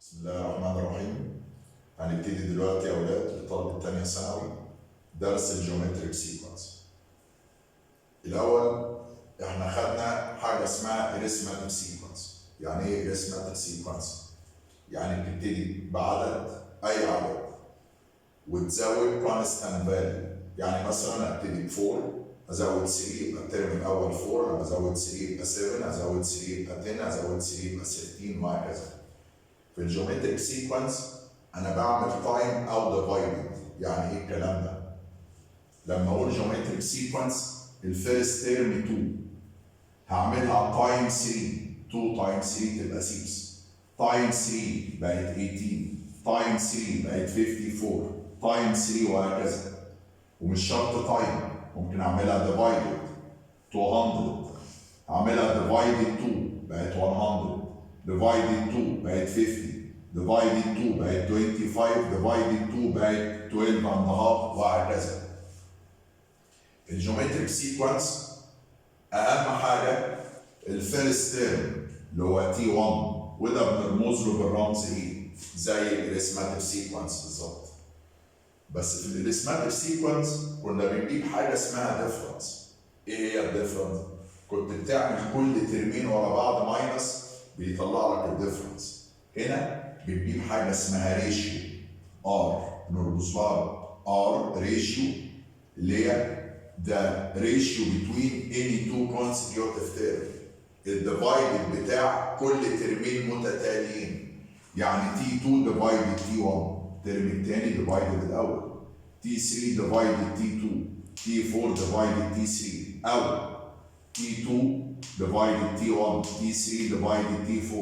بسم الله الرحمن الرحيم. هنبتدي دلوقتي يا أولاد لطلبة تانية ثانوي درس الجيومتريك سيكونس. الأول إحنا خدنا حاجة اسمها arithmetic سيكونس. يعني إيه arithmetic سيكونس؟ يعني بتبتدي بعدد أي عدد وتزود constant value. يعني مثلا أبتدي ب 4 أزود 3 يبقى الترم الأول 4، لما أزود 3 يبقى 7، أزود 3 يبقى 10، أزود 3 يبقى 13 وهكذا. في الجيومتريك سيكونس انا بعمل تايم او ديفايدد. يعني ايه الكلام ده؟ لما اقول جيومتريك سيكونس الفيرست تيرم 2 هعملها تايم 3، 2 تايم 3 تبقى 6، تايم 3 بقت 18، تايم 3 بقت 54، تايم 3 وهكذا. ومش شرط تايم، ممكن اعملها ديفايدد 200، اعملها ديفايدد 2 بقت 100، divided 2 بقت 50، divided 2 بقت 25، divided 2 بقت 12 and a half وهكذا. الجيومتريك سيكونس أهم حاجة الفيرست تيرم اللي هو T1، وده بنرمز له بالرمز إيه؟ زي الاريثماتيك سيكونس بالظبط. بس في الاريثماتيك سيكونس كنا بنجيب حاجة اسمها ديفرنس. إيه هي الديفرنس؟ كنت بتعمل كل ترمين ورا بعض ماينس بيطلع لك الديفرنس. هنا بنجيب حاجه اسمها ريشيو ار، نربط لها ار ريشيو اللي هي the ratio between any two consecutive term، الديفايدد بتاع كل ترمين متتاليين. يعني T2 ديفايدد T1 الترم الثاني ديفايدد الاول، T3 ديفايدد T2، T4 ديفايدد T3، او T2 divided T1، T3 divided T4،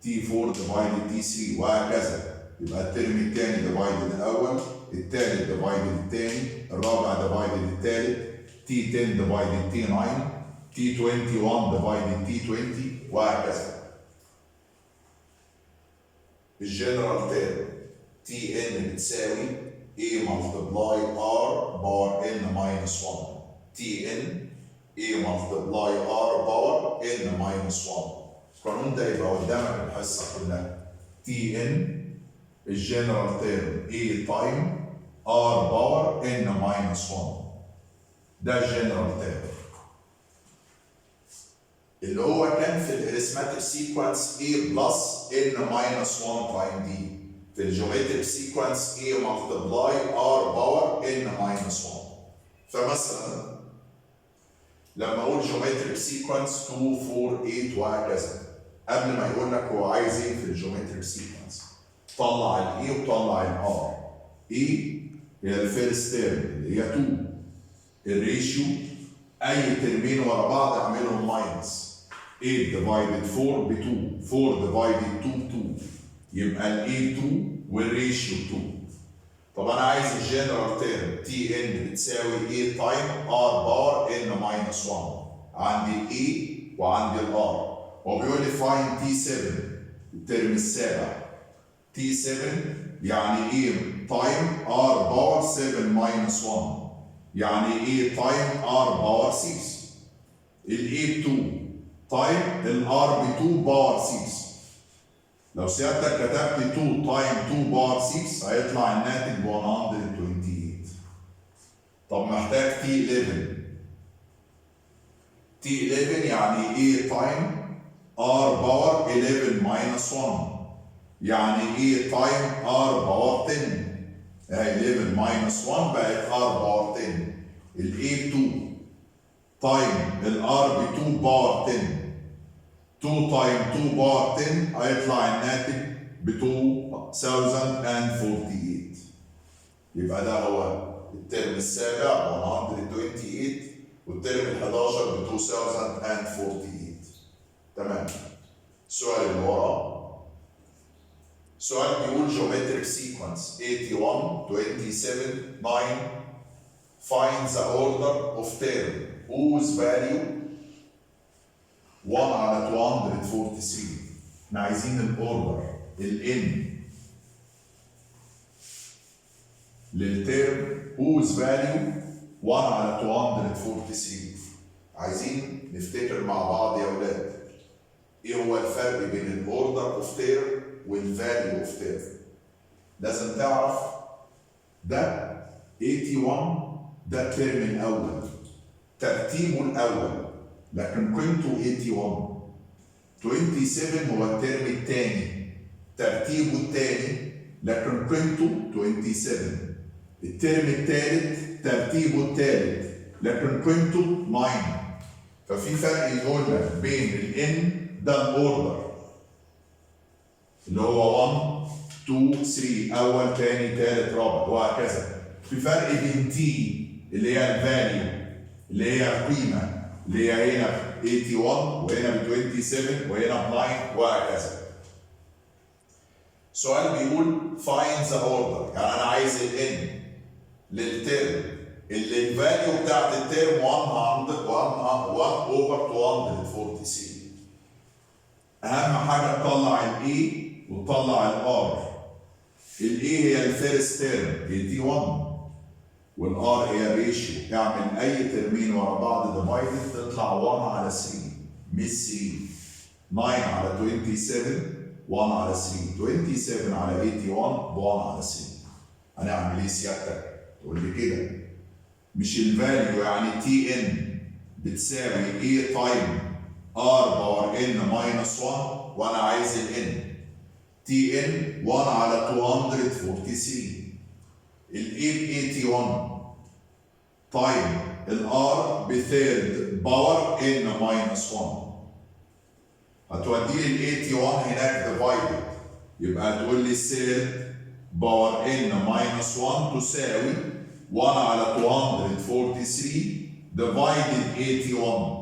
T4 divided T3 وهكذا. يبقى الترم الثاني divided الأول، الثالث divided الثاني، الرابع divided الثالث، T10 divided T9، T21 divided T20 وهكذا. الجنرال تيرم Tn بتساوي A multiply R باور N minus 1، Tn A multiply R باور N minus 1. القانون ده يبقى قدامك الحصة كلها. Tn الجنرال تيرم A تايم R باور N minus 1. ده الجنرال تيرم. اللي هو كان في الاريثماتيك سيكونس A بلس N minus 1 تايم D. في الجيومتريك سيكونس A multiply R باور N minus 1. فمثلا لما اقول جيومتريك سيكونس 2 4 8 وهكذا، قبل ما يقول لك هو عايز ايه في الجيومتريك سيكونس طلع الاي وطلع الار. اي هي الفيرست تيرم اللي هي 2، الريشيو اي ترمين ورا بعض اعملهم ماينس 8 ديفايدد 4 ب 2، 4 ديفايدد 2 ب 2، يبقى الاي 2 والريشيو 2. طب انا عايز الجنرال تيرم تي ان بتساوي A تايم R باور N ماينس 1. عندي A وعندي الار. هو بيقول لي فاين T7 الترم السابع. T7 يعني A تايم R باور 7 ماينس 1، يعني A تايم R باور 6. ال A 2 تايم ال R ب 2 باور 6. لو سيادتك كتبت 2 تايم 2 باور 6 هيطلع الناتج ب 128. طب محتاج T11. T11 يعني A تايم R باور 11 ماينس 1، يعني A تايم R باور 10. اهي 11 ماينس 1 بقت R باور 10. ال A2 تايم ال R ب 2 باور 10، 2 تايم 2 باور 10 هيطلع الناتج ب 2048. يبقى ده هو الترم السابع ب 128 والترم ال 11 ب 2048. تمام. السؤال اللي وراه سؤال بيقول جيومتريك سيكونس 81 27 9 find the order of term whose value 1 على 243. احنا عايزين الاوردر ال n للترم whose value 1 على 243. عايزين نفتكر مع بعض يا اولاد ايه هو الفرق بين الاوردر اوف تيرم والفاليو اوف تيرم؟ لازم تعرف ده 81 ده الترم الاول ترتيبه الاول لكن قيمته 81. 27 هو الترم الثاني ترتيبه الثاني لكن قيمته 27. الترم الثالث ترتيبه الثالث لكن قيمته 9. ففي فرق يقول لك بين الان ده الاوردر اللي هو 1 2 3 اول ثاني ثالث رابع وهكذا. في فرق بين تي اللي هي الفاليو اللي هي القيمه اللي هي هنا ب 81 وهنا ب 27 وهنا ب 9 وهكذا. سؤال بيقول find the order، يعني انا عايز الان للترم اللي الفاليو بتاعت الترم 1 over 240. اهم حاجه تطلع الاي وتطلع الار. الاي هي الفيرست ترم 81 والار هي ريشيو. اعمل اي ترمين ورا بعض ديفايدد تطلع 1 على 3 مش 3. 9 على 27 1 على 3. 27 على 81 ب 1 على 3. هنعمل ايه سيادتك؟ تقول لي كده مش الفاليو يعني تي ان بتساوي ايه تايم ار باور ان ماينس 1 وانا عايز الان. تي ان 1 على 243. الاي ب 81 تايم الار بثيرد باور ان ماينس 1. هتودي لي ال 81 هناك ديفايدد يبقى هتقول لي الثيرد باور ان ماينس 1 تساوي 1 على 243 ديفايدد 81.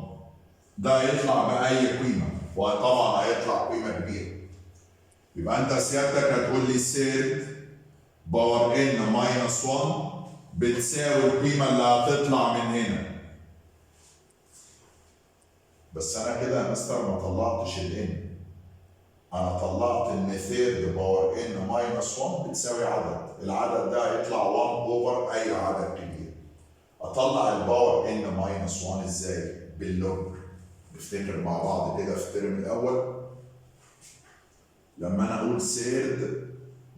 ده يطلع بأي قيمة وطبعا هيطلع قيمة كبيرة. يبقى أنت سيادتك هتقول لي الثيرد باور ان ماينس 1 بتساوي القيمة اللي هتطلع من هنا. بس أنا كده يا مستر ما طلعتش الان. أنا طلعت إن ثيرد باور ان ماينس 1 بتساوي عدد. العدد ده هيطلع 1 اوفر أي عدد كبير. أطلع الباور ان ماينس 1 إزاي؟ باللوج. نفتكر مع بعض كده في الترم الأول لما أنا أقول ثيرد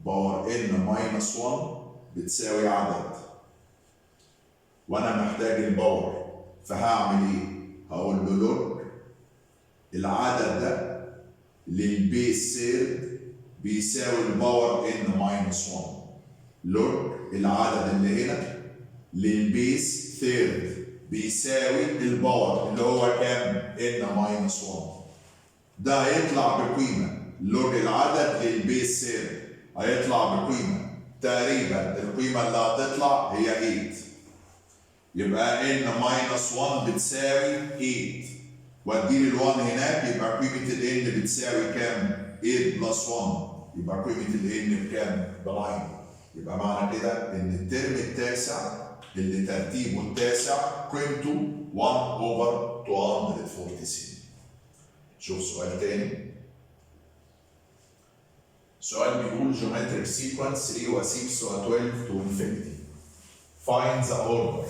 باور ان ماينس 1 بتساوي عدد وانا محتاج الباور فهعمل ايه؟ هقول له لوج العدد ده للبيس ثيرد بيساوي الباور ان ماينس 1. لوج العدد اللي هنا للبيس ثيرد بيساوي الباور اللي هو كام؟ ان ماينس 1. ده هيطلع بقيمه لوج العدد للبيس ثيرد هيطلع بقيمه تقريبا القيمه اللي هتطلع هي 8. يبقى ان ماينس 1 بتساوي 8 واديلي ال1 هناك يبقى قيمه الان بتساوي كام؟ 8 بلس 1 يبقى قيمه الان بكام؟ ب 9. يبقى معنى كده ان الترم التاسع اللي ترتيبه التاسع قيمته 1 اوفر 240. شوف سؤال تاني. سؤال بيقول geometric sequence 3 و 6 و 12 to infinity. Find the order.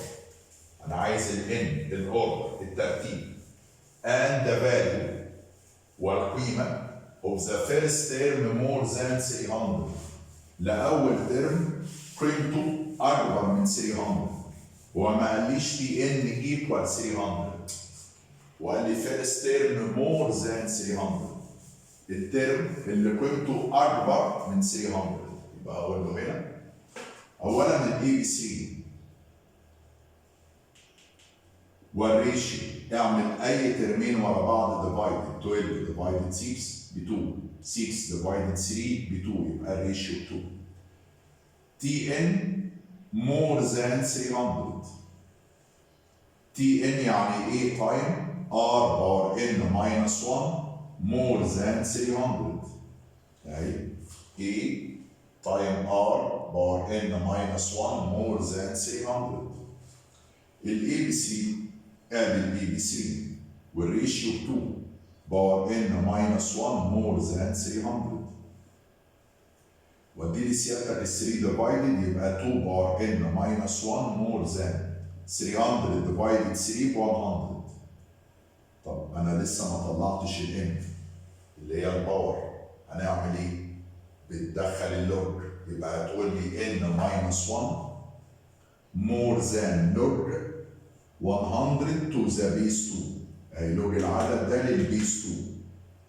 أنا عايز ال n الأوردر الترتيب and the value والقيمة of the first term more than 300. لأول ترم قيمته أكبر من 300. هو ما قاليش تي n equal 300 وقال لي first term more than 300. الترم اللي قيمته أكبر من 300 يبقى هقول له هنا أولا الإي بي سي والريشيو. اعمل أي ترمين ورا بعض ديفايدد 12 ديفايدد 6 ب 2 6 ديفايدد 3 ب 2 يبقى الريشيو 2. تي ان more than 300. تي ان يعني ايه تايم ار باور ان ماينس 1 more than 300. اهي ايه تايم ار باور ان ماينس 1 more than 300. الاي بي سي ادي الاي بي سي والريشيو 2 باور ان ماينس 1 more than 300. ودي لي سيادتك ال 3 ديفايدد يبقى 2 باور ان ماينس 1 more than 300 ديفايدد 3 ب 100. طب انا لسه ما طلعتش الان اللي هي الباور، هنعمل ايه؟ بتدخل اللوج، يبقى هتقول لي ان ماينس 1 more than log 100 to the base 2. اهي لوج العدد ده للبيس 2،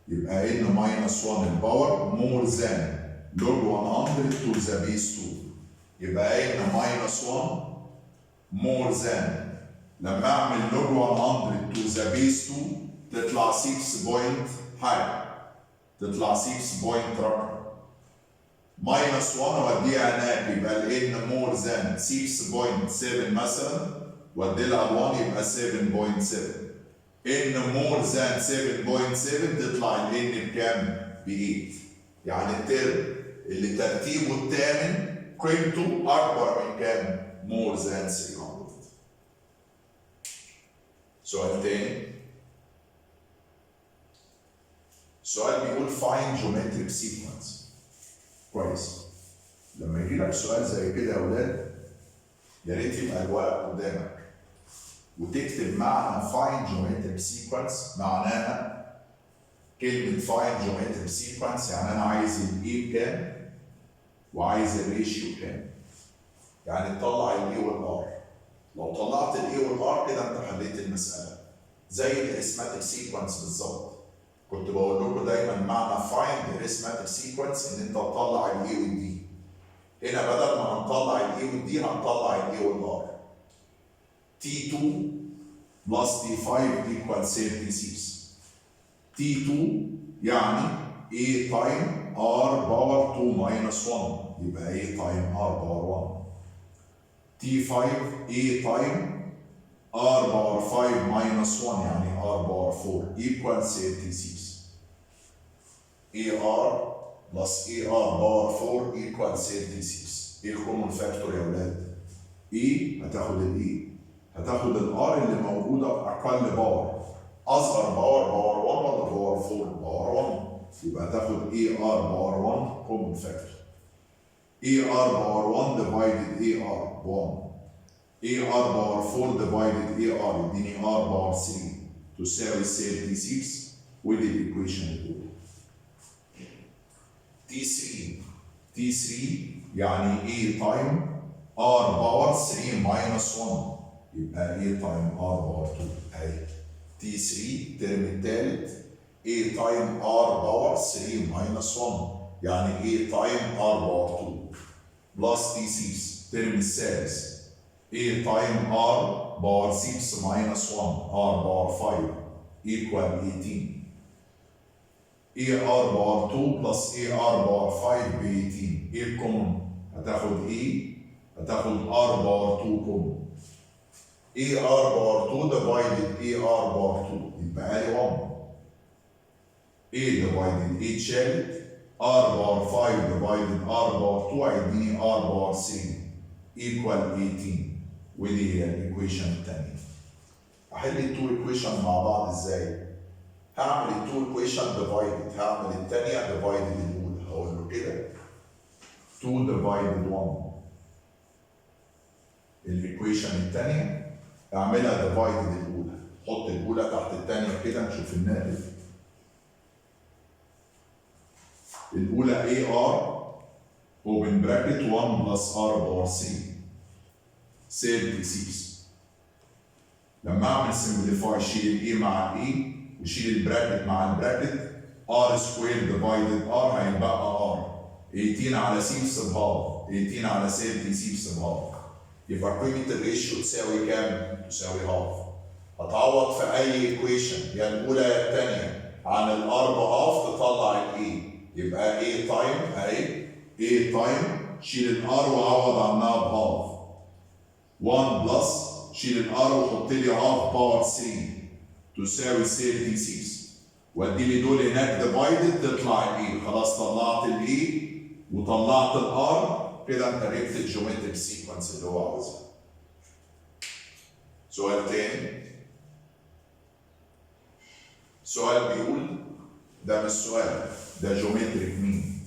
يبقى ان ماينس 1 الباور more than log 100 to the base 2، يبقى ان ماينس 1 more than لما اعمل log 100 to the base 2 تطلع 6 بوينت حاجه، تطلع 6 بوينت رقم. ماينس 1 وديها هناك يبقى الان مور ذان 6.7 مثلا، ودي لها 1 يبقى 7.7. ان مور ذان 7.7 تطلع الان بكام؟ ب 8. يعني الترم اللي ترتيبه الثامن قيمته اكبر من كام؟ مور ذان 300. سؤال تاني. سؤال بيقول find geometric sequence. كويس. لما يجي لك سؤال زي كده يا اولاد يا ريت يبقى الورق قدامك وتكتب معنى find geometric sequence. معناها كلمة find geometric sequence يعني أنا عايز الإيه بكام وعايز الريشيو كام. يعني تطلع الإيه والآر. لو طلعت الإيه والآر كده أنت حليت المسألة. زي الاريثماتيك سيكونس بالظبط. كنت بقول لكم دايما معنى find arithmetic sequence ان انت تطلع الاي والدي. هنا بدل ما هنطلع الاي والدي هنطلع الاي والار. T2 plus T5 equals 36. T2 يعني A time R power 2 minus 1 يبقى A time R power 1. T5 A time R power 5 minus 1 يعني R power 4 equals 36. AR plus AR power 4 equals 36. ايه الكومن فاكتور يا ولاد؟ E هتاخد الاي، هتاخد الار اللي موجوده باقل باور، اصغر باور 1 ولا باور 4؟ باور 1، يبقى هتاخد AR باور 1 كومن فاكتور. AR باور 1 divided AR 1. AR باور 4 divided AR يديني R باور 3 تساوي 36 ودي الايكويشن الاولى. T3 يعني A تايم R باور 3 ماينس 1 يبقى A تايم R باور 2 اهي. T3 الترم الثالث A تايم R باور 3 ماينس 1 يعني A تايم R باور 2 بلس T6 الترم الثالث A تايم R باور 6 ماينس 1 R باور 5 equal 18. AR باور 2 بلس AR باور 5 ب 18. ايه الكومن؟ هتاخد ايه؟ هتاخد R باور 2 كومن. AR باور 2 divided AR باور 2 يبقى لي 1. A divided A اتشالت. R باور 5 divided R باور 2 هيديني R باور 3 equal 18. ودي هي الايكويشن الثانيه. احل التو ايكويشن مع بعض ازاي؟ هعمل التو ايكويشن ديفايدد، هعمل الثانيه ديفايدد الاولى. هقول له كده 2 ديفايدد 1 الايكويشن الثانيه اعملها ديفايدد الاولى. حط الاولى تحت الثانيه كده نشوف الناتج. الاولى AR open bracket 1 plus R باور 3 36. لما اعمل سمبليفاي شيل الاي مع الاي وشيل البراكت مع البراكت R سكوير ديفايدد R هيبقى R 18 على 6 بهاف 18 على 36 بهاف. يبقى قيمة الريشيو تساوي كام؟ تساوي هاف. هتعوض في أي ايكويشن يا الأولى يا الثانية عن الار بهاف تطلع الاي. يبقى A تايم أهي A تايم شيل الار وعوض عنها بهاف 1 بلس شيل الار وحط لي هاف باور 3 تساوي 36 وادي لي دول هناك ديفايدد تطلع الاي. خلاص طلعت الاي وطلعت الار كده انت جبت الجيومتريك سيكونس اللي هو عاوزها. سؤال تاني. سؤال بيقول ده مش سؤال ده جيومتريك مين.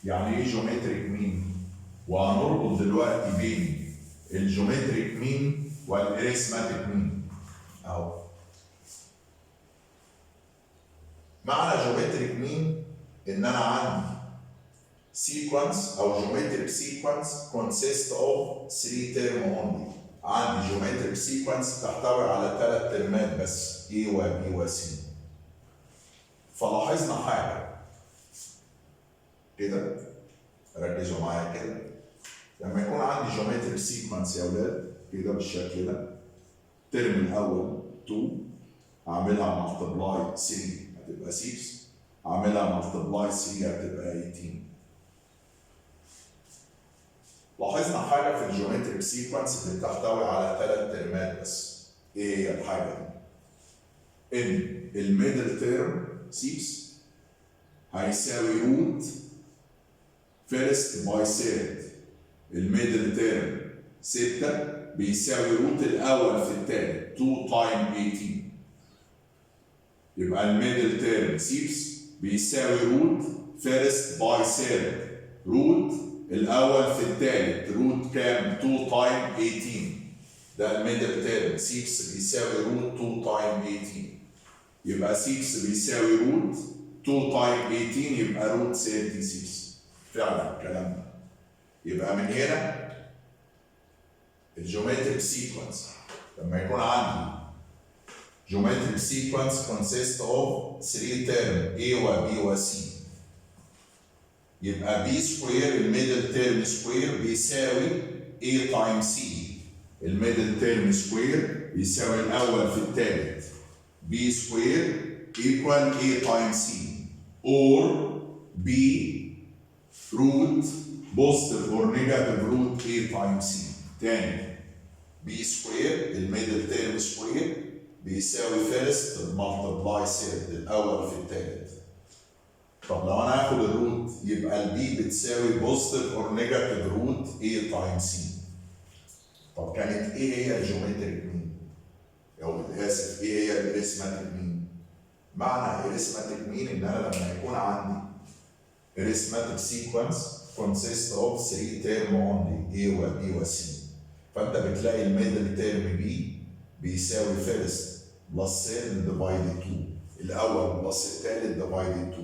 يعني ايه جيومتريك مين؟ وهنربط دلوقتي بين الجيومتريك مين والاريثماتيك مين. اهو معنى جيومتريك مين ان انا عندي sequence او geometric sequence consist of 3 term only. عندي geometric sequence تحتوي على 3 ترمات بس A و B و C. فلاحظنا حاجة كده، ركزوا معايا كده. لما يكون عندي geometric sequence يا ولاد كده بالشكل ده، الترم الأول 2 أعملها multiply 3 هتبقى 6، أعملها multiply 3 هتبقى 18. لاحظنا حاجة في الجيومتريك سيكونس اللي بتحتوي على 3 ترمات بس. ايه هي الحاجة دي؟ ان الميدل تيرم 6 هيساوي روت فيرست باي سيرد. الميدل تيرم 6 بيساوي روت الأول في التالت 2 تايم 18. يبقى الميدل تيرم 6 بيساوي روت فيرست باي سيرد، روت الأول في الثالث، روت كام؟ 2 تايم 18. ده الميدل تيرم 6 بيساوي روت 2 تايم 18. يبقى 6 بيساوي روت 2 تايم 18 يبقى روت 36. فعلا الكلام ده. يبقى من هنا الجيومتريك سيكونس لما يكون عندي geometric sequence consists of 3 term A و B و C، يبقى B سكوير الميدل تيرم سكوير بيساوي A تايم C. الميدل تيرم سكوير بيساوي الأول في الثالث. B سكوير equal A تايم C or B root positive or negative root A تايم C. تاني B سكوير الميدل تيرم سكوير بيساوي فيرست ملتبلاي سيرد الأول في الثالث. طب لو انا هاخد الروت يبقى البي بتساوي بوزيتيف اور نيجاتيف روت A تايم سي. طب كانت ايه هي الجيومتريك مين؟ او اسف ايه هي الاريثماتيك مين؟ معنى اريثماتيك مين ان انا لما يكون عندي arithmetic sequence consists of 3 term only A و B و C، فانت بتلاقي الميدل تيرم B بيساوي فيرست بلس سيرد ديفايدد 2، الاول بلس الثالث ديفايدد 2،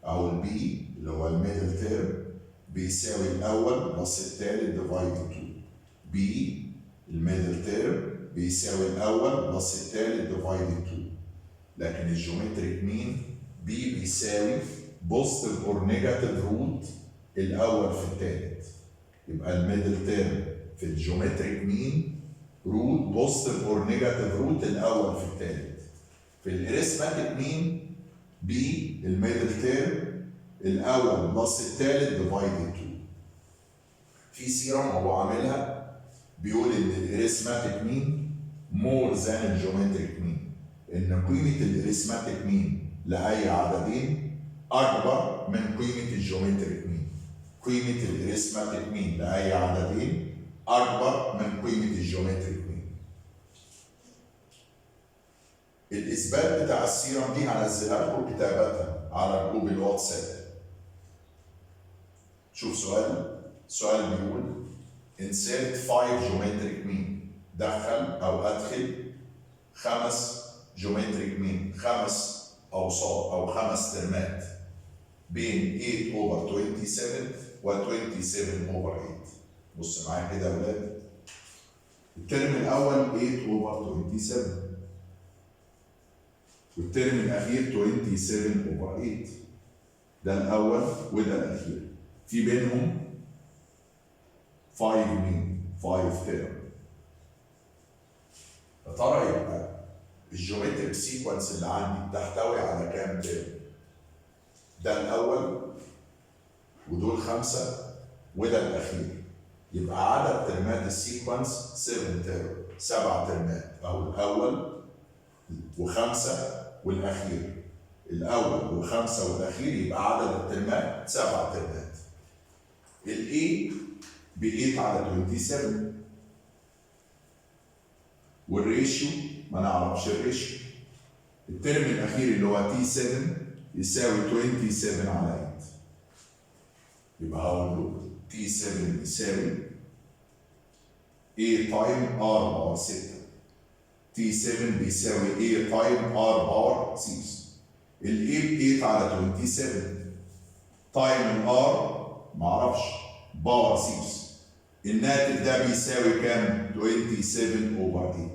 او البي اللي هو الميدل تيرم بيساوي الاول بلس الثالث ديفايدد 2. بي الميدل تيرم بيساوي الاول بلس الثالث ديفايدد 2. لكن الجيومتريك مين بي بيساوي بوزيتيف اور نيجاتيف روت الاول في الثالث. يبقى الميدل تيرم في الجيومتريك مين روت بوزيتيف اور نيجاتيف روت الاول في الثالث. في الاريثماتيك مين بي الميدل تيرم الاول بلس الثالث ديفايدد 2. في سيرم هو عاملها بيقول ان الاريثماتيك مين مور ذان الجيومتريك مين، ان قيمه الاريثماتيك مين لاي عددين اكبر من قيمه الجيومتريك مين. قيمه الاريثماتيك مين لاي عددين اكبر من قيمه الجيومتريك مين. الاثبات بتاع السيرم دي هنزلها لكم كتابه على جروب الواتساب. شوف سؤال بيقول insert 5 geometric mean، دخل او ادخل 5 geometric mean، 5 اوساط او 5 ترمات بين 8 over 27 و 27 over 8. بص معايا كده يا ولاد، الترم الاول 8 over 27 والترم الاخير 27 over 8. ده الاول وده الاخير، في بينهم 5 مين 5 ترم. يا ترى يبقى الجيومتريك سيكونس اللي عندي تحتوي على كام ترم؟ ده الاول ودول 5 وده الاخير، يبقى عدد ترمات السيكونس 7 ترم، 7 ترمات، او الاول و5 والاخير. الاول و5 والاخير يبقى عدد الترمات 7 ترمات. الاي ب 8 على 27 والريشيو ما نعرفش الريشيو. الترم الاخير اللي هو تي 7 يساوي 27 على 8، يبقى هقول له تي 7 يساوي A تايم R باور 6. تي 7 بيساوي A تايم R باور 6. الاي ب 8 على 27 تايم الار معرفش باور 6. الناتج ده بيساوي كام؟ 27 اوفر 8.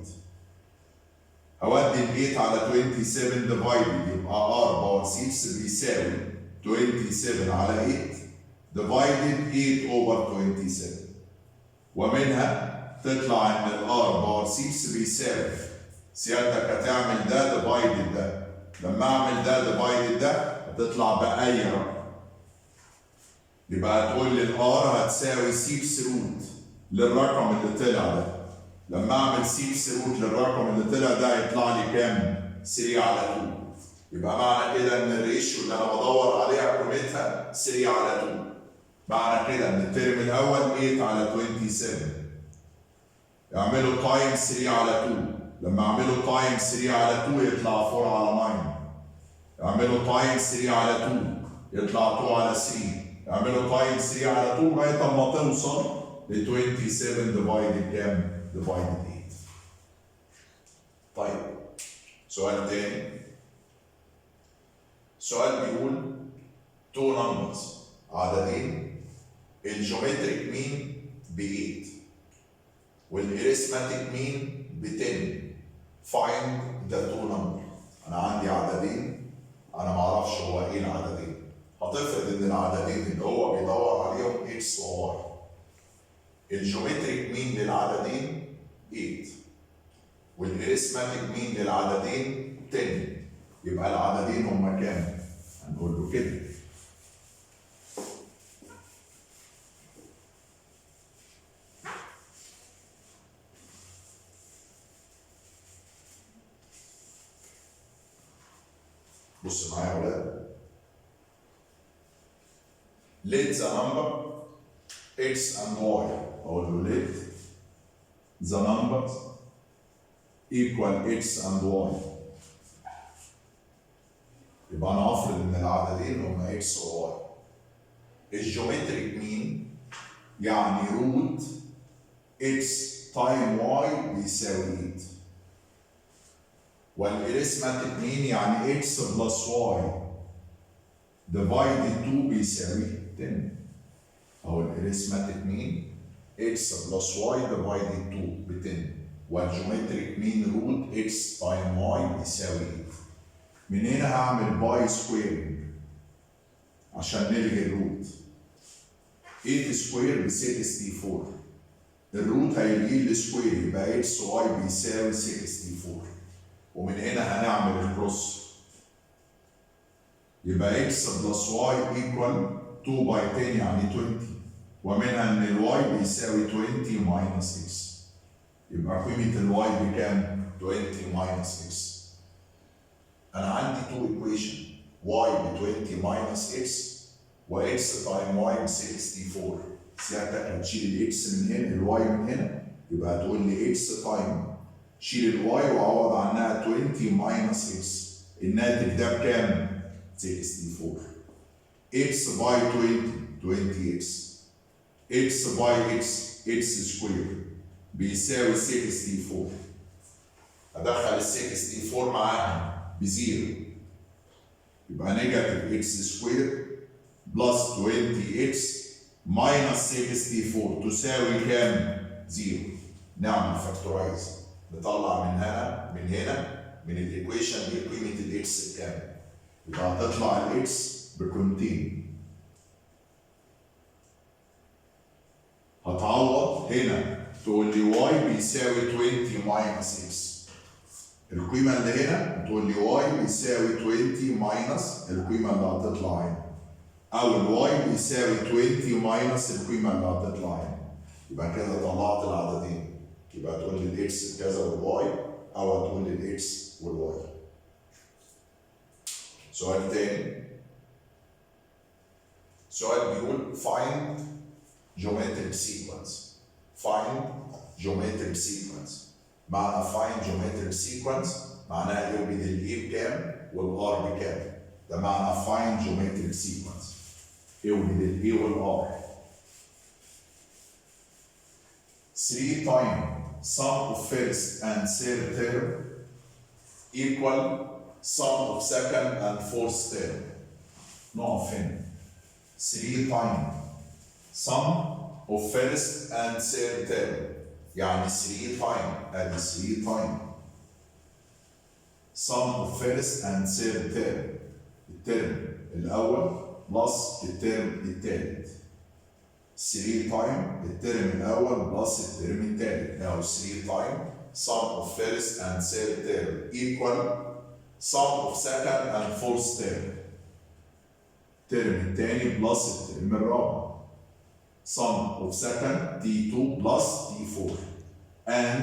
هودي ال 8 على 27 ديفايدد يبقى ار باور 6 بيساوي 27 على 8 ديفايدد 8 اوفر 27. ومنها تطلع ان الار باور 6 بيساوي، سيادتك هتعمل ده ديفايدد ده، لما اعمل ده ديفايدد ده هتطلع باي رقم. يبقى هتقول لي الار هتساوي 6 روت للرقم اللي طلع ده. لما اعمل 6 روت للرقم اللي طلع ده هيطلع لي كام؟ 3 على 2. يبقى معنى كده ان الريشيو اللي انا بدور عليها قيمتها 3 على 2. معنى كده ان الترم الاول 8 على 27. اعمله تايم 3 على 2. لما اعمله تايم 3 على 2 يطلع 4 على 9. اعمله تايم 3 على 2 يطلع 2 على 3. اعمله تايم 3 على 2 لغايه اما توصل ل 27 ديفايدد كام؟ ديفايدد 8. طيب سؤال تاني. سؤال بيقول تو نمبرز عددين الجيومتريك مين ب 8 والاريثماتيك مين ب 10. فايند ذا تو نمبر. انا عندي عددين انا ما اعرفش هو ايه العددين. هتفرض ان العددين اللي هو بيدور عليهم اكس وواي. الجيومتريك مين للعددين 8 والاريثماتيك مين للعددين 10. يبقى العددين هما كام؟ هنقول له كده. بص معايا يا ولاد. let the number x and y. أقول له let the numbers equal x and y. يبقى أنا هفرض إن العددين هما x و y. الجيومتريك مين يعني روت x تايم y بيساوي 8. والاريثماتيك مين يعني x بلس y ديفايدد 2 بيساوي 10. أو الاريثماتيك مين x بلس y ديفايدد 2 ب 10. والجيومتريك مين روت x تايم y بيساوي 8. من هنا هعمل باي سكويرنج عشان نلغي الروت. 8 سكوير ب 64. الروت هيلغي السكوير يبقى x y بيساوي 64. ومن هنا هنعمل الكروس يبقى x بلس y ايكوال 2 باي 10 يعني 20. ومنها ان الواي بيساوي 20 ماينس x. يبقى قيمة الواي بكام؟ 20 ماينس x. أنا عندي تو equation y ب 20 ماينس x و x تايم y ب 64. سيادتك هتشيل الاكس من هنا الواي من هنا يبقى هتقول لي x تايم شيل الواي وعوض عنها 20 ماينس x. الناتج ده بكام؟ 64. x باي 20 x. x باي x سكوير بيساوي 64. ادخل ال 64 معاها بزيرو يبقى نيجاتيف اكس سكوير بلس 20 اكس ماينس 64 تساوي كام؟ زيرو. نعمل فاكتورايز نطلع من هنا من الايكويشن دي قيمه الاكس بكام؟ يبقى هتطلع الاكس بقيمتين. هتعوض هنا تقول لي واي بيساوي 20 ماينس اكس. القيمة اللي هنا تقول لي واي بيساوي 20 ماينس القيمة اللي هتطلع هنا. أو الواي بيساوي 20 ماينس القيمة اللي هتطلع هنا. يبقى كده طلعت العددين. يبقى تقول لي الاكس بكذا والواي أو هتقول لي الاكس والواي. سؤال تاني. سؤال بيقول find geometric sequence. find geometric sequence. معنى find geometric sequence معناها يوجد الاي بكام والار بكام. ده معنى find geometric sequence. يوجد الاي والار. 3 times sum of first and third term equal sum of second and fourth term. نقف هنا. 3 times sum of first and third term. يعني 3 times ادي 3 times sum of first and third term. الترم الأول بلس الترم الثالث. 3 times الترم الأول بلس الترم الثالث. Now 3 times sum of first and third term equal sum of second and fourth term. الترم الثاني بلس الترم الرابع. sum of second T2 plus T4 and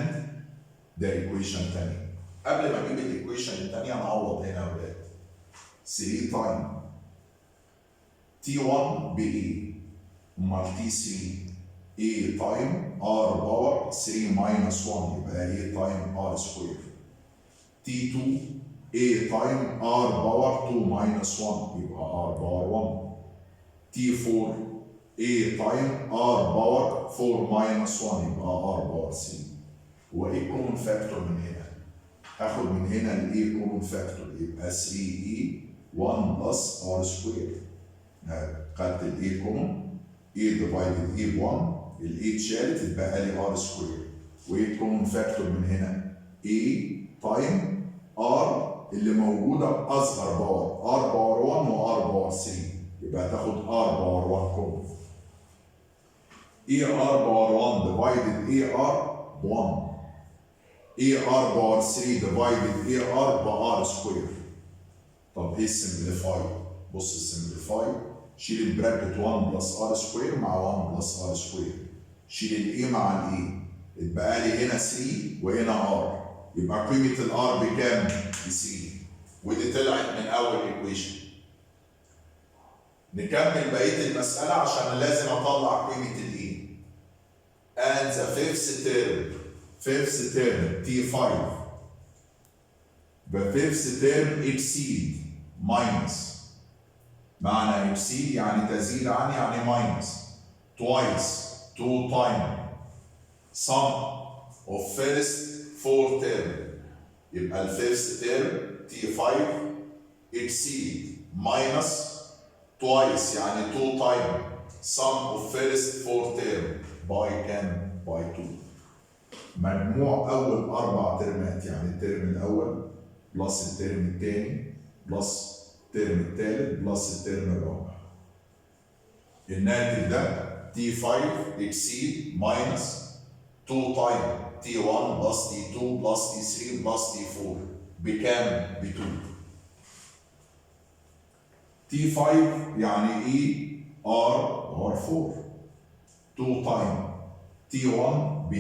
the equation الثانية. قبل ما اجيب الايكويشن الثانية نعوض هنا يا ولاد. 3 times T1 ب A امال T3 A time R باور 3 minus 1 يبقى A time R square. T2 A time R باور 2 minus 1 يبقى R باور 1. T4 A time R باور 4 minus 1 يبقى R باور 3. هو ايه الكومن فاكتور من هنا؟ هاخد من هنا ال A كومن فاكتور يبقى 3A 1 plus R square. خدت ال A كومن A divided A ب 1 ال A اتشالت اتبقى لي R square. وايه الكومن فاكتور من هنا؟ A time R اللي موجوده اصغر باور R باور 1 و R باور 3 يبقى تاخد R باور 1 كومن. AR باور 1 divided AR ب 1. AR باور 3 divided AR ب R square. طب ايه السمبليفاي؟ بص السمبليفاي شيل البراكت 1 بلس R سكوير مع 1 بلس R سكوير. شيل ال A مع ال A اتبقى لي هنا 3 وهنا R يبقى قيمة ال R بكام؟ ب 3 ودي طلعت من أول ايكويشن. نكمل بقية المسألة عشان لازم أطلع قيمة ال A. And the fifth term T5 the fifth term exceed minus. معنى exceed يعني تزيد عن يعني minus twice 2 times sum of first 4 term. يبقى ال fifth term T5 exceed minus twice يعني 2 times sum of first 4 term by كام؟ by 2. مجموع أول 4 ترمات يعني الترم الأول بلس الترم الثاني بلس الترم الثالث بلس الترم الرابع. الناتج ده T5 exceed minus 2 times T1 plus T2 plus T3 plus T4 بكام؟ ب 2. T5 يعني E R باور 4 2 times T1 ب A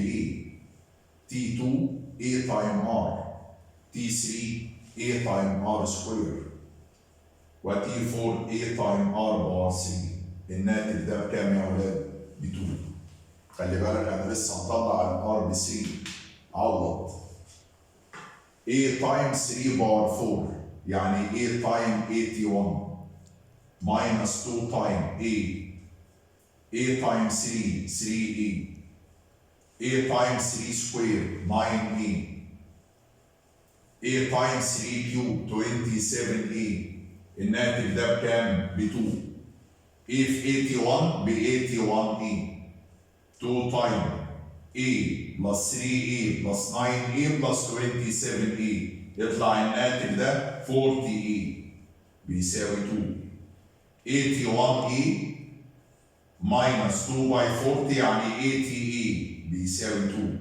T2 A times R T3 A times R square و T4 A times R باور 3. الناتج ده بكام يا ولاد؟ ب 2. خلي بالك انا لسه مطلع ال R ب 3 عوض. A times 3 باور 4 يعني A times A T1 minus 2 times A times 3 3A A times 3 square 9A A times 3 cube 27A. الناتج ده بكام؟ ب 2. A في 81 ب 81A 2 times A plus 3A plus 9A plus 27A يطلع الناتج ده 40A بيساوي 2. 81A minus 2 by 40 يعني 80A بيساوي 2.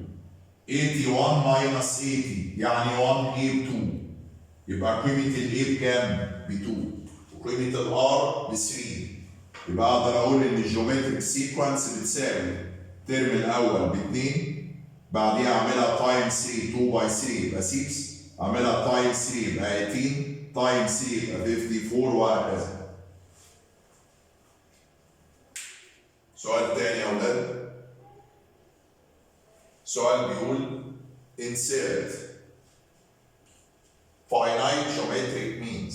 81 minus 80 يعني 1A ب 2 يبقى قيمة ال A بكام؟ ب 2 وقيمة ال R ب 3. يبقى اقدر اقول ان الجيومتريك سيكونس بتساوي الترم الاول ب 2 بعديها اعملها تايمز 3 2 باي 3 يبقى 6 اعملها تايمز 3 يبقى 18 تايمز 3 يبقى 54 وهكذا. سؤال تاني يا اولاد. سؤال بيقول insert finite geometric means.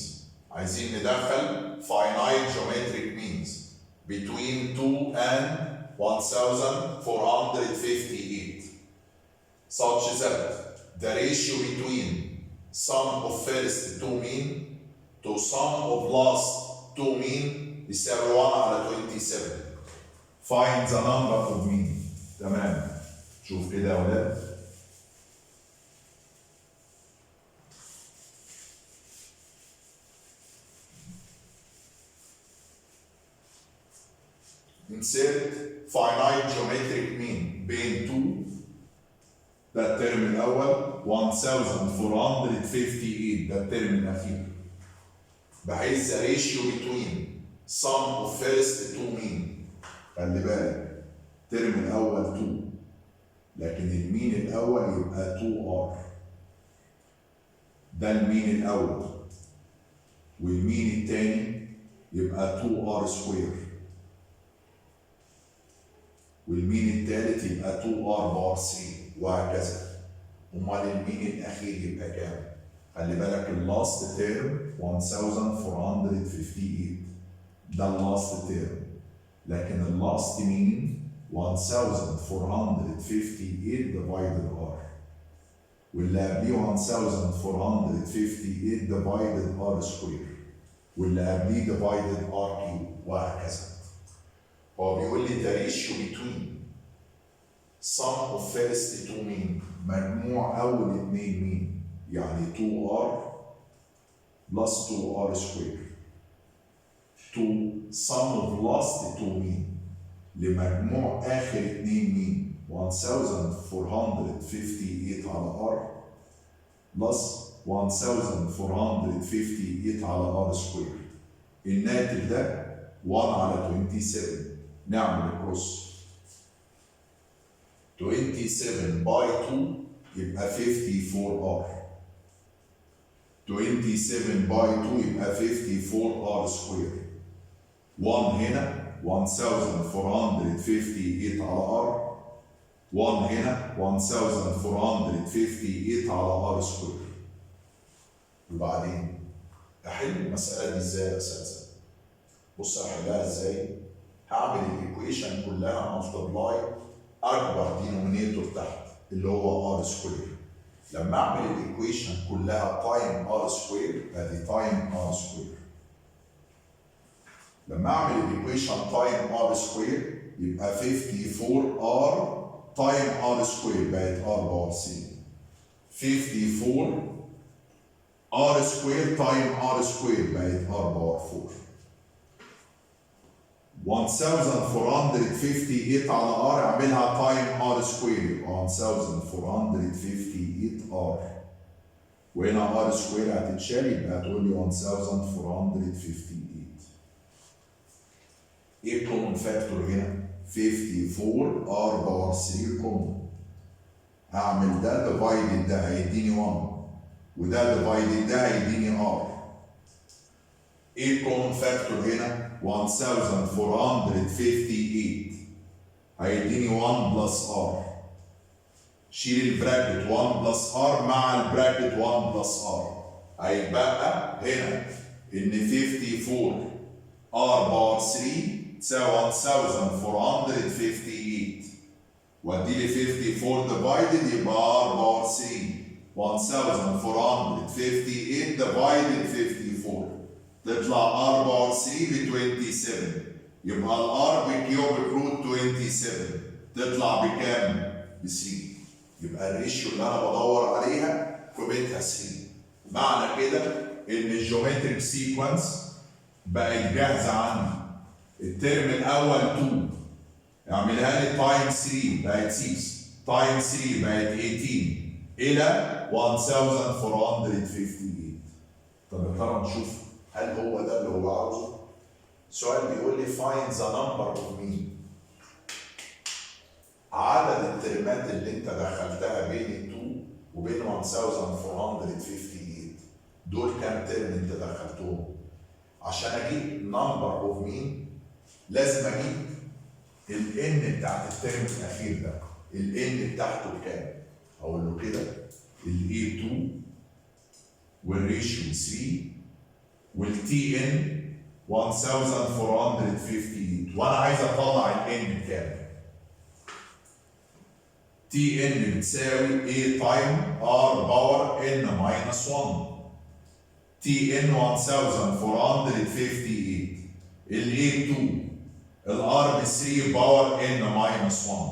عايزين ندخل finite geometric means between 2 and 1458 such that the ratio between sum of first two mean to sum of last two mean يساوي 1 على 27. find the number of mean. تمام. شوف كده يا ولاد. insert finite geometric mean بين 2 ده الترم الأول 1458 ده الترم الأخير بحيث the ratio between sum of first two mean. خلي بالك الترم الأول 2 لكن المين الأول يبقى 2R ده المين الأول والمين التاني يبقى 2R سكوير والمين التالت يبقى 2R بار 3 وهكذا. امال المين الاخير يبقى كام؟ خلي بالك اللاست تيرم 1458 ده اللاست تيرم لكن اللاست مين 1458 ديفايدد ار واللي قبليه 1458 ديفايدد ار سكوير واللي قبليه ديفايدد ار كيوب وهكذا. هو بيقول لي the ratio between sum of first two mean مجموع أول اتنين مين يعني 2R plus 2R square to sum of last two mean لمجموع آخر اتنين مين 1458 على R plus 1458 على R square. الناتج ده 1 على 27. نعمل الكروس 27 باي 2 يبقى 54R 27 باي 2 يبقى 54R سكوير 1 هنا 1458 على R 1 هنا 1458 على R سكوير. وبعدين أحل المسألة دي إزاي يا أساتذة؟ بص أحلها إزاي؟ هعمل الإيكويشن كلها ملتبلاي أكبر دينومينيتور تحت اللي هو R سكوير. لما أعمل الإيكويشن كلها تايم R سكوير أدي تايم R سكوير. لما أعمل الإيكويشن تايم R سكوير يبقى 54R تايم R سكوير بقت R باور 3. 54R سكوير تايم R سكوير بقت R باور 4. 1458 على R اعملها تايم R سكوير يبقى 1458 R وهنا R سكوير هتتشال يبقى هتقول لي 1458. ايه الكومن فاكتور هنا؟ 54 R باور 3 كومن. هعمل ده ديفايدد ده هيديني 1 وده ديفايدد ده هيديني R. ايه الكومن فاكتور هنا؟ 1458 هيديني 1 بلس R. شيل البراكت 1 بلس R مع البراكت 1 بلس R هيتبقى هنا ان 54 R باور 3 تساوي 1458 وادي لي 54 ديفايدد يبقى R باور 3 1458 ديفايدد 54 تطلع R باور 3 ب 27 يبقى الR بكيوبيك روت 27 تطلع بكام؟ ب 3. يبقى الريشيو اللي انا بدور عليها قيمتها 3. معنى كده ان الجيومتريك سيكونس بقت جاهزه عندي. الترم الاول 2 اعملها لي تايم 3 بقت 6 تايم 3 بقت 18 الى 1458. طب يا ترى نشوف هل هو ده اللي هو عاوزه؟ السؤال بيقول لي find the number of mean. عدد الترمات اللي انت دخلتها بين ال 2 وبين 1458 دول كام ترم انت دخلتهم؟ عشان اجيب number of mean لازم اجيب ال n بتاعت الترم الاخير ده. ال n بتاعته بكام؟ اقول له كده ال A2 والريشيو 3 والتي ان 1458 وانا عايز اطلع ال n بكام؟ تي ان بتساوي A تايم R باور N ماينس 1. تي ان 1458. ال A 2. الار ب 3 باور N ماينس 1.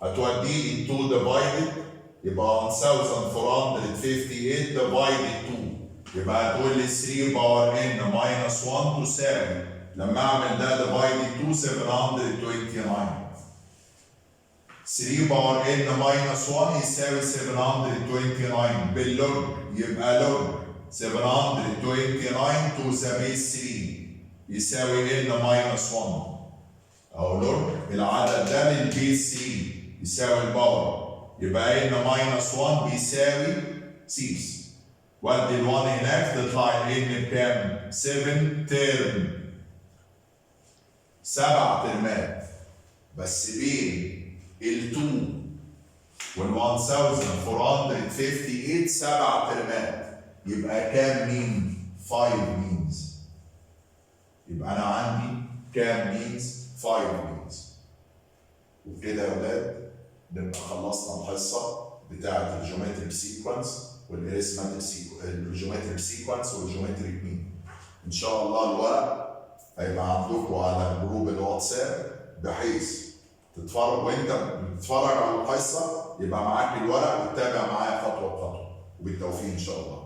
هتوديه 2 ديفايدد يبقى 1458 ديفايدد 2. يبقى هتقول لي 3 باور N ماينس 1 تساوي لما اعمل ده ديفايدد 2 729. 3 باور N ماينس 1 يساوي 729 باللوج يبقى لوج 729 تو ذا بيس 3 يساوي N ماينس 1. أو لوج العدد ده للبيس 3 يساوي الباور يبقى N ماينس 1 بيساوي 6. ودي ال 1 هناك تطلع ال N بكام؟ 7 ترم. 7 ترمات بس بين ال 2 وال 1458 7 ترمات يبقى كام مين؟ 5 مينز. يبقى أنا عندي كام مينز؟ 5 مينز. وبكده يا ولاد نبقى خلصنا الحصة بتاعة الجيومتريك سيكونس الجيومتريك سيكونس والجيومتريك مين. إن شاء الله الورق هيبقى عندكم على جروب الواتساب بحيث تتفرج وانت بتتفرج على الحصه يبقى معاك الورق وتتابع معايا خطوه بخطوه وبالتوفيق ان شاء الله.